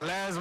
G'day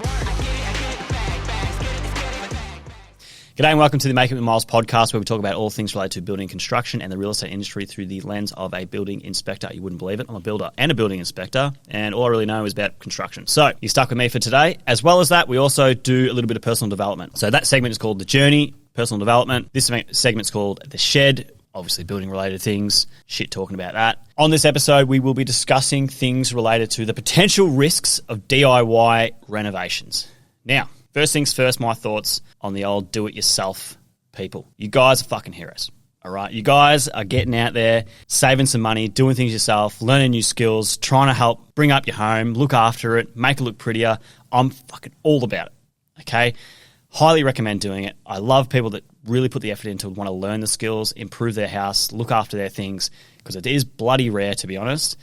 and welcome to the Making It With Myles podcast, where we talk about all things related to building and construction and the real estate industry through the lens of a building inspector. You wouldn't believe it. I'm a builder and a building inspector, and all I really know is about construction. So you're stuck with me for today. As well as that, we also do a little bit of personal development. So that segment is called The Journey, Personal Development. This segment's called The Shed, obviously building related things, shit talking about that. On this episode, we will be discussing things related to the potential risks of DIY renovations. Now, first things first, my thoughts on the old do-it-yourself people. You guys are fucking heroes, all right? You guys are getting out there, saving some money, doing things yourself, learning new skills, trying to help bring up your home, look after it, make it look prettier. I'm fucking all about it, okay? Highly recommend doing it. I love people that really put the effort into want to learn the skills, improve their house, look after their things, because it is bloody rare, to be honest.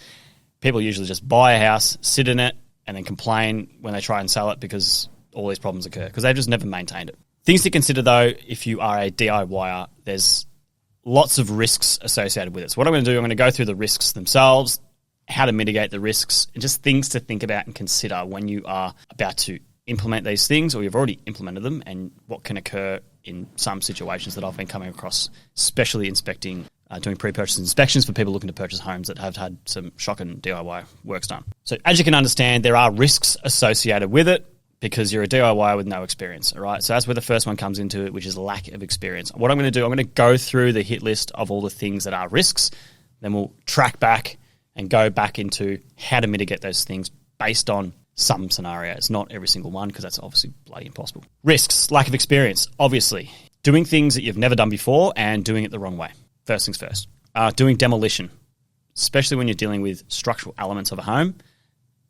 People usually just buy a house, sit in it, and then complain when they try and sell it because all these problems occur because they've just never maintained it. Things to consider, though, if you are a DIYer, there's lots of risks associated with it. So what I'm going to do, I'm going to go through the risks themselves, how to mitigate the risks, and just things to think about and consider when you are about to implement these things or you've already implemented them, and what can occur in some situations that I've been coming across, especially inspecting, doing pre-purchase inspections for people looking to purchase homes that have had some shocking DIY works done. So as you can understand, there are risks associated with it, because you're a DIYer with no experience, all right? So that's where the first one comes into it, which is lack of experience. What I'm going to do, I'm going to go through the hit list of all the things that are risks, then we'll track back and go back into how to mitigate those things based on some scenarios, not every single one, because that's obviously bloody impossible. Risks, lack of experience, obviously. Doing things that you've never done before and doing it the wrong way. First things first. Doing demolition, especially when you're dealing with structural elements of a home,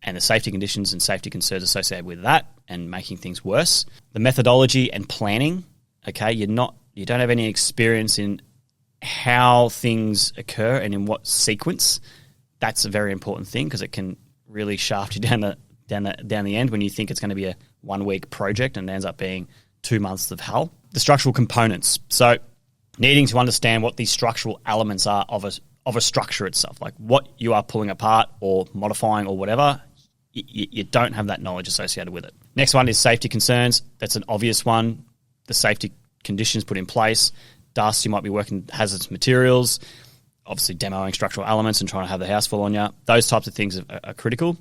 and the safety conditions and safety concerns associated with that and making things worse. The methodology and planning, okay, you don't have any experience in how things occur and in what sequence. That's a very important thing because it can really shaft you down the end when you think it's going to be a 1 week project and it ends up being 2 months of hell. The structural components. So needing to understand what these structural elements are of a structure itself, like what you are pulling apart or modifying or whatever. You don't have that knowledge associated with it. Next one is safety concerns. That's an obvious one. The safety conditions put in place. Dust, you might be working hazardous materials, obviously demoing structural elements and trying to have the house fall on you. Those types of things are critical.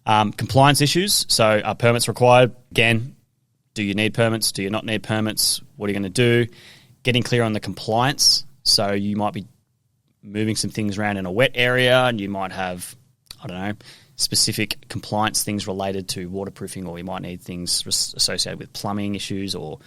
Compliance issues. So are permits required? Again, do you need permits? Do you not need permits? What are you going to do? Getting clear on the compliance. So you might be moving some things around in a wet area and you might have, specific compliance things related to waterproofing, or you might need things associated with plumbing issues or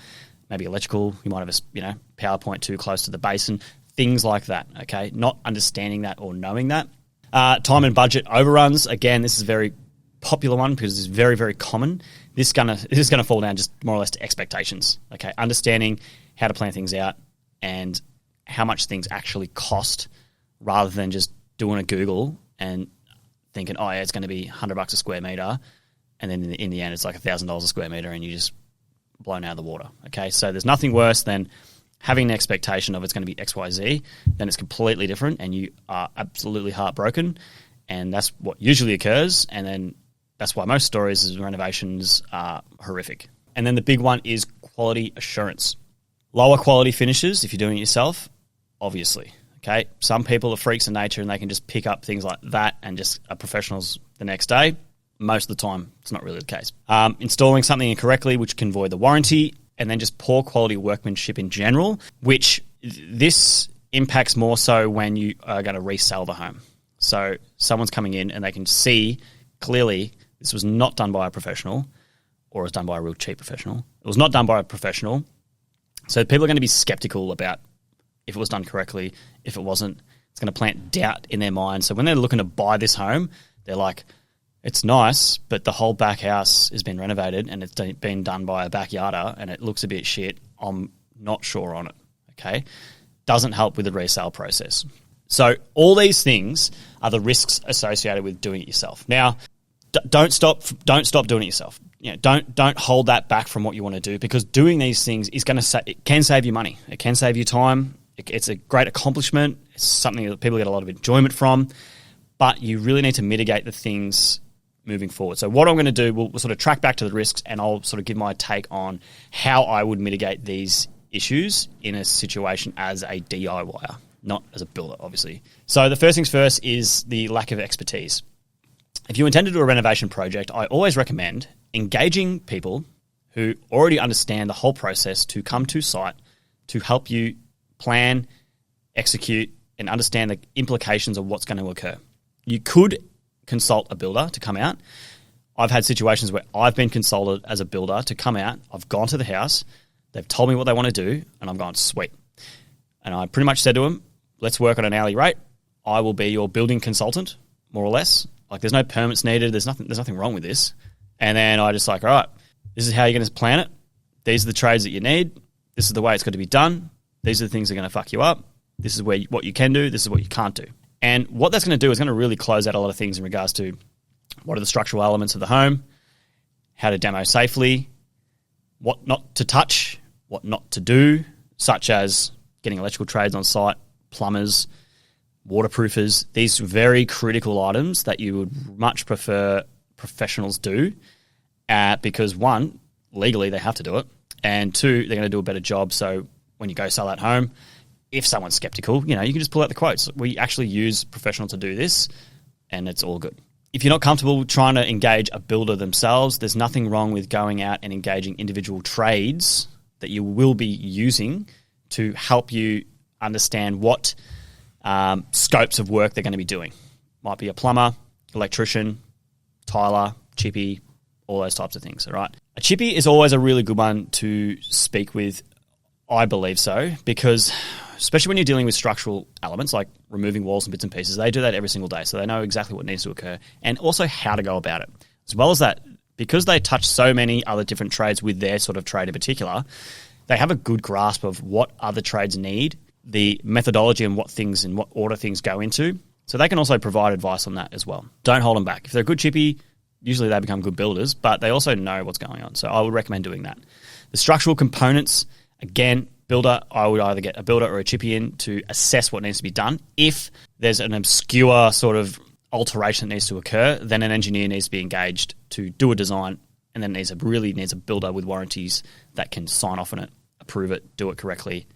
maybe electrical. You might have a power point too close to the basin, things like that, okay? Not understanding that or knowing that. Time and budget overruns. Again, this is a very popular one because it's very, very common. This is gonna fall down just more or less to expectations, okay? Understanding how to plan things out and how much things actually cost rather than just doing a Google and thinking, oh, yeah, it's going to be $100 a square meter, and then in the end, it's like $1,000 a square meter, and you just blown out of the water. Okay, so there's nothing worse than having an expectation of it's going to be X, Y, Z, then it's completely different, and you are absolutely heartbroken, and that's what usually occurs, and then that's why most stories is renovations are horrific. And then the big one is quality assurance. Lower quality finishes, if you're doing it yourself, obviously. Okay, some people are freaks in nature and they can just pick up things like that and just are professionals the next day. Most of the time, it's not really the case. Installing something incorrectly, which can void the warranty, and then just poor quality workmanship in general, which this impacts more so when you are going to resell the home. So someone's coming in and they can see clearly this was not done by a professional, or it was done by a real cheap professional. It was not done by a professional. So people are going to be skeptical about if it was done correctly. If it wasn't, it's going to plant doubt in their mind. So when they're looking to buy this home, they're like, it's nice, but the whole back house has been renovated and it's been done by a backyarder and it looks a bit shit. I'm not sure on it, okay? Doesn't help with the resale process. So all these things are the risks associated with doing it yourself. Now, don't stop doing it yourself. Don't hold that back from what you want to do, because doing these things is it can save you money. It can save you time. It's a great accomplishment. It's something that people get a lot of enjoyment from, but you really need to mitigate moving forward. So what I'm going to do, we'll sort of track back to the risks, and I'll sort of give my take on how I would mitigate these issues in a situation as a DIYer, not as a builder, obviously. So the first things first is the lack of expertise. If you intend to do a renovation project, I always recommend engaging people who already understand the whole process to come to site to help you plan, execute, and understand the implications of what's going to occur. You could consult a builder to come out. I've had situations where I've been consulted as a builder to come out. I've gone to the house. They've told me what they want to do, and I'm going, sweet. And I pretty much said to them, let's work on an hourly rate. I will be your building consultant, more or less. Like, there's no permits needed. There's nothing wrong with this. And then I just like, all right, this is how you're going to plan it. These are the trades that you need. This is the way it's got to be done. These are the things that are going to fuck you up. This is what you can do. This is what you can't do. And what that's going to do is going to really close out a lot of things in regards to what are the structural elements of the home, how to demo safely, what not to touch, what not to do, such as getting electrical trades on site, plumbers, waterproofers, these very critical items that you would much prefer professionals do because, one, legally they have to do it, and two, they're going to do a better job. So when you go sell that home, if someone's skeptical, you can just pull out the quotes. We actually use professionals to do this, and it's all good. If you're not comfortable trying to engage a builder themselves, there's nothing wrong with going out and engaging individual trades that you will be using to help you understand what scopes of work they're going to be doing. Might be a plumber, electrician, tiler, chippy, all those types of things, all right? A chippy is always a really good one to speak with, I believe so, because especially when you're dealing with structural elements like removing walls and bits and pieces, they do that every single day, so they know exactly what needs to occur and also how to go about it. As well as that, because they touch so many other different trades with their sort of trade in particular, they have a good grasp of what other trades need, the methodology and what things and what order things go into. So they can also provide advice on that as well. Don't hold them back. If they're a good chippy, usually they become good builders, but they also know what's going on. So I would recommend doing that. The structural components, again, builder, I would either get a builder or a chippy in to assess what needs to be done. If there's an obscure sort of alteration that needs to occur, then an engineer needs to be engaged to do a design, and then needs a builder with warranties that can sign off on it, approve it, do it correctly,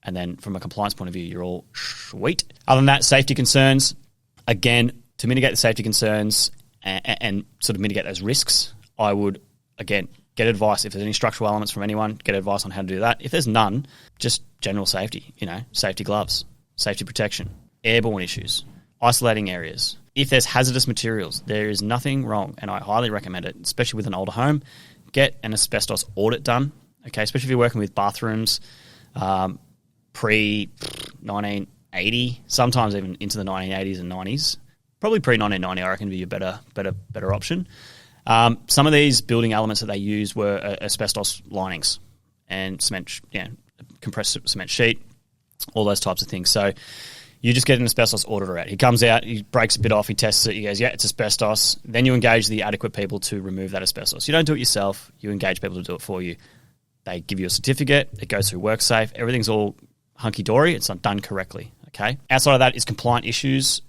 and then from a compliance point of view, you're all sweet. Other than that, safety concerns, again, to mitigate the safety concerns and sort of mitigate those risks, I would, again, get advice. If there's any structural elements from anyone, get advice on how to do that. If there's none, just general safety, safety gloves, safety protection, airborne issues, isolating areas. If there's hazardous materials, there is nothing wrong, and I highly recommend it, especially with an older home, get an asbestos audit done, okay, especially if you're working with bathrooms pre-1980, sometimes even into the 1980s and 90s. Probably pre-1990, I reckon, would be a better option. Some of these building elements that they used were asbestos linings and cement, compressed cement sheet, all those types of things. So you just get an asbestos auditor out. He comes out, he breaks a bit off, he tests it, he goes, yeah, it's asbestos. Then you engage the adequate people to remove that asbestos. You don't do it yourself, you engage people to do it for you. They give you a certificate, it goes through WorkSafe, everything's all hunky-dory, it's not done correctly, okay? Outside of that is compliance issues.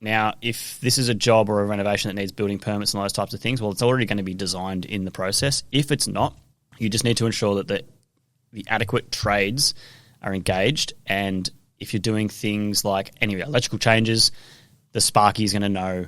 Now, if this is a job or a renovation that needs building permits and those types of things, well, it's already going to be designed in the process. If it's not, you just need to ensure that the adequate trades are engaged, and if you're doing things like any electrical changes, the sparky is going to know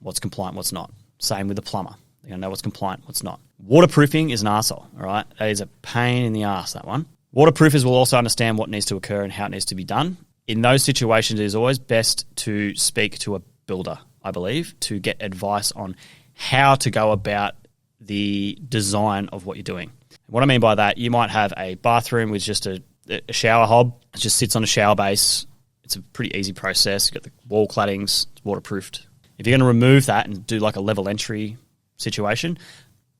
what's compliant, what's not. Same with the plumber. They're going to know what's compliant, what's not. Waterproofing is an arsehole, all right? That is a pain in the arse, that one. Waterproofers will also understand what needs to occur and how it needs to be done. In those situations, it is always best to speak to a builder, I believe, to get advice on how to go about the design of what you're doing. What I mean by that, you might have a bathroom with just a shower hob. It just sits on a shower base. It's a pretty easy process. You've got the wall claddings, it's waterproofed. If you're going to remove that and do like a level entry situation,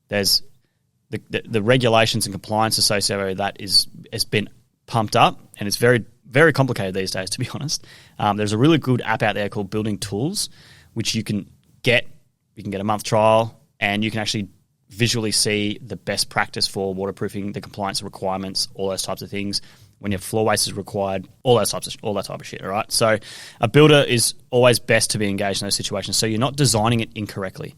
there's the regulations and compliance associated with that has been pumped up, and it's very, very complicated these days, to be honest. There's a really good app out there called Building Tools, which you can get. You can get a month trial, and you can actually visually see the best practice for waterproofing, the compliance requirements, all those types of things. when your floor waste is required, all that type of shit, all right? So a builder is always best to be engaged in those situations so you're not designing it incorrectly,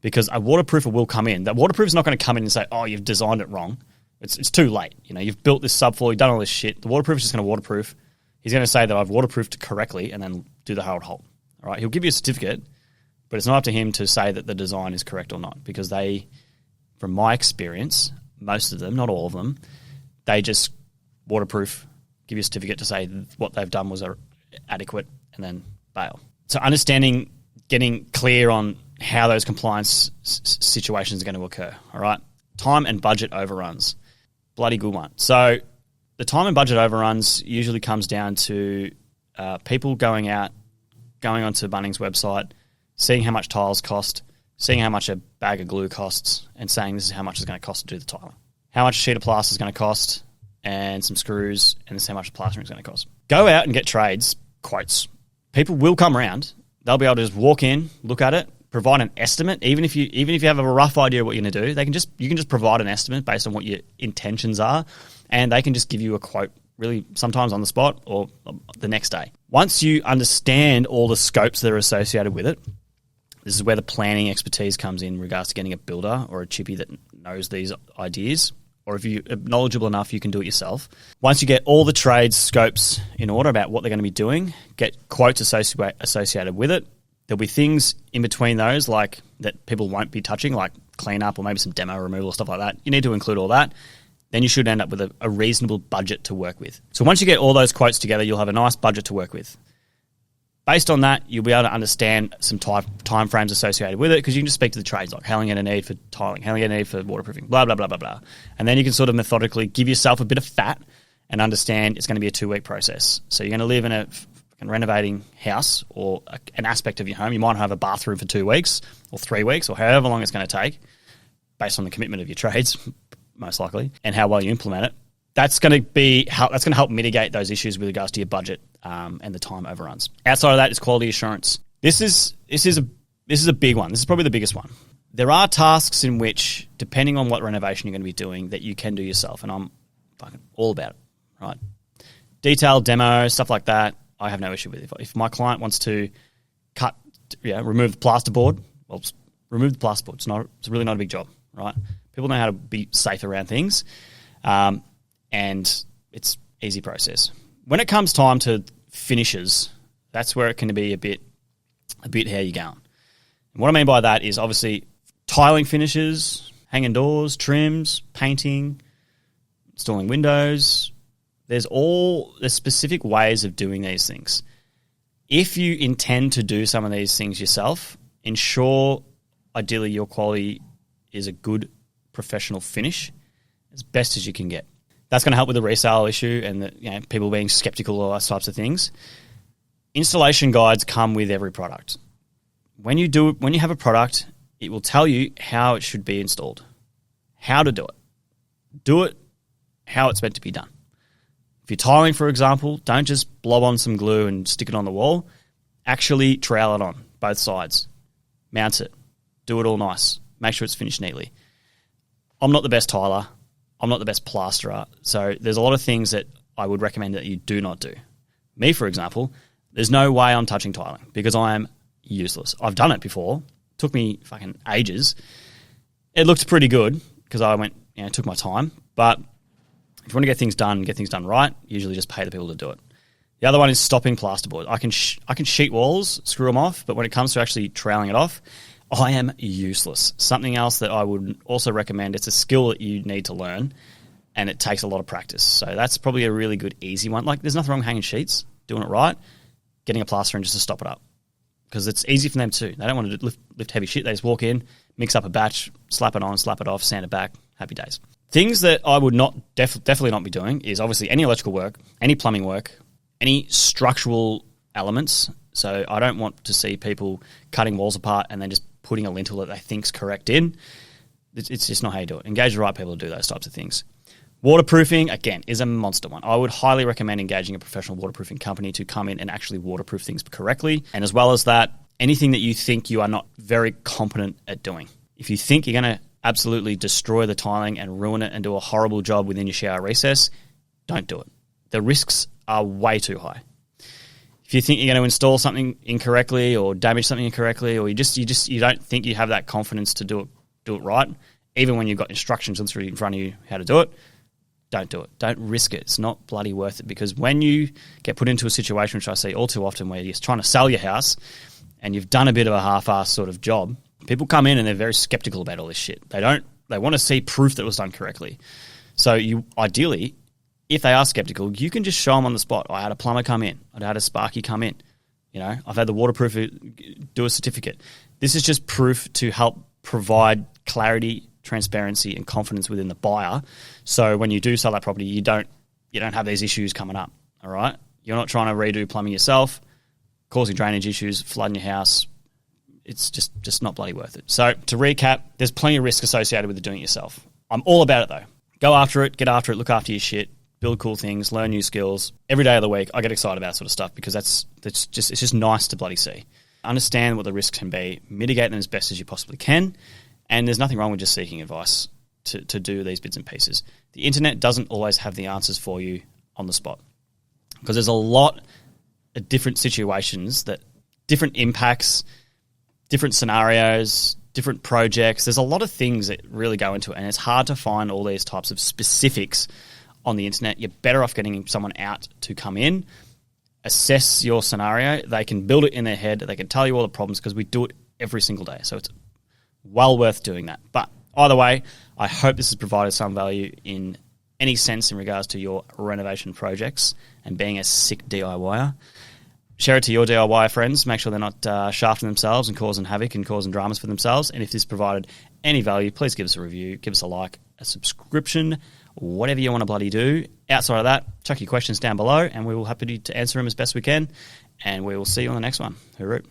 because a waterproofer will come in. That waterproofer is not going to come in and say, oh, you've designed it wrong. It's too late. You've built this subfloor, you've done all this shit. The waterproofer is just going to waterproof. He's going to say that I've waterproofed correctly and then do the whole hole. All right, he'll give you a certificate, but it's not up to him to say that the design is correct or not, because they, from my experience, most of them, not all of them, they just waterproof, give you a certificate to say what they've done was adequate, and then bail. So understanding, getting clear on how those compliance situations are going to occur, all right? Time and budget overruns. Bloody good one. So the time and budget overruns usually comes down to people going onto Bunnings' website, seeing how much tiles cost, seeing how much a bag of glue costs, and saying this is how much it's going to cost to do the tiling. How much a sheet of plaster is going to cost, and some screws, and this is how much the plastering is going to cost. Go out and get trades quotes. People will come around. They'll be able to just walk in, look at it, provide an estimate. Even if you have a rough idea of what you're going to do, you can just provide an estimate based on what your intentions are, and they can just give you a quote really sometimes on the spot or the next day. Once you understand all the scopes that are associated with it, this is where the planning expertise comes in regards to getting a builder or a chippy that knows these ideas, or if you're knowledgeable enough, you can do it yourself. Once you get all the trades scopes in order about what they're going to be doing, get quotes associated with it. There'll be things in between those like that people won't be touching, like cleanup or maybe some demo removal, stuff like that. You need to include all that. Then you should end up with a reasonable budget to work with. So once you get all those quotes together, you'll have a nice budget to work with. Based on that, you'll be able to understand some time frames associated with it, because you can just speak to the trades, like how long you're going to need for tiling, how long you're going to need for waterproofing, blah, blah, blah, blah, blah. And then you can sort of methodically give yourself a bit of fat and understand it's going to be a 2-week process. So you're going to live in a renovating house or an aspect of your home. You might have a bathroom for 2 weeks or 3 weeks or however long it's going to take, based on the commitment of your trades, most likely, and how well you implement it. That's going to help mitigate those issues with regards to your budget and the time overruns. Outside of that is quality assurance. This is a big one. This is probably the biggest one. There are tasks in which, depending on what renovation you're going to be doing, that you can do yourself, and I'm fucking all about it. Right? Detailed demo, stuff like that, I have no issue with. If my client wants to remove the plasterboard, well, just remove the plasterboard. It's really not a big job, right? People know how to be safe around things. And it's easy process. When it comes time to finishes, that's where it can be a bit how you going. And what I mean by that is obviously tiling finishes, hanging doors, trims, painting, installing windows. There's specific ways of doing these things. If you intend to do some of these things yourself, ensure ideally your quality is a good professional finish as best as you can get. That's going to help with the resale issue and people being skeptical of those types of things. Installation guides come with every product. When you have a product, it will tell you how it should be installed, how to do it. Do it how it's meant to be done. If you're tiling, for example, don't just blob on some glue and stick it on the wall. Actually trowel it on both sides. Mount it. Do it all nice. Make sure it's finished neatly. I'm not the best tiler. I'm not the best plasterer. So there's a lot of things that I would recommend that you do not do. Me, for example, there's no way I'm touching tiling because I am useless. I've done it before. It took me fucking ages. It looked pretty good because I took my time. But if you want to get things done right, usually just pay the people to do it. The other one is stopping plasterboard. I can sheet walls, screw them off, but when it comes to actually troweling it off, I am useless. Something else that I would also recommend, it's a skill that you need to learn, and it takes a lot of practice. So that's probably a really good, easy one. Like, there's nothing wrong with hanging sheets, doing it right, getting a plaster in just to stop it up. Because it's easy for them too. They don't want to lift heavy shit. They just walk in, mix up a batch, slap it on, slap it off, sand it back, happy days. Things that I would definitely not be doing is obviously any electrical work, any plumbing work, any structural elements. So I don't want to see people cutting walls apart and then just putting a lintel that they think's correct in. It's just not how you do it. Engage the right people to do those types of things. Waterproofing, again, is a monster one. I would highly recommend engaging a professional waterproofing company to come in and actually waterproof things correctly. And as well as that, anything that you think you are not very competent at doing. If you think you're going to absolutely destroy the tiling and ruin it and do a horrible job within your shower recess, don't do it. the risks are way too high. If you think you're going to install something incorrectly or damage something incorrectly, or you don't think you have that confidence to do it right, even when you've got instructions in front of you how to do it, don't do it. Don't risk it. It's not bloody worth it, because when you get put into a situation, which I see all too often, where you're trying to sell your house and you've done a bit of a half-assed sort of job, people come in and they're very skeptical about all this shit. They want to see proof that it was done correctly. So you ideally, if they are skeptical, you can just show them on the spot. I had a plumber come in. I had a sparky come in. I've had the waterproofer do a certificate. This is just proof to help provide clarity, transparency, and confidence within the buyer. So when you do sell that property, you don't have these issues coming up. All right, you're not trying to redo plumbing yourself, causing drainage issues, flooding your house. It's just not bloody worth it. So to recap, there's plenty of risk associated with doing it yourself. I'm all about it though. Go after it, get after it, look after your shit, build cool things, learn new skills. Every day of the week, I get excited about that sort of stuff, because it's just nice to bloody see. Understand what the risks can be, mitigate them as best as you possibly can, and there's nothing wrong with just seeking advice to do these bits and pieces. The internet doesn't always have the answers for you on the spot, because there's a lot of different situations, that different impacts, different scenarios, different projects. There's a lot of things that really go into it, and it's hard to find all these types of specifics on the internet. You're better off getting someone out to come in, assess your scenario. They can build it in their head. They can tell you all the problems, because we do it every single day. So it's well worth doing that. But either way, I hope this has provided some value in any sense in regards to your renovation projects and being a sick DIYer. Share it to your DIY friends. Make sure they're not shafting themselves and causing havoc and causing dramas for themselves. And if this provided any value, please give us a review, give us a like, a subscription, whatever you want to bloody do. Outside of that, chuck your questions down below and we will be happy to answer them as best we can. And we will see you on the next one. Hooroo.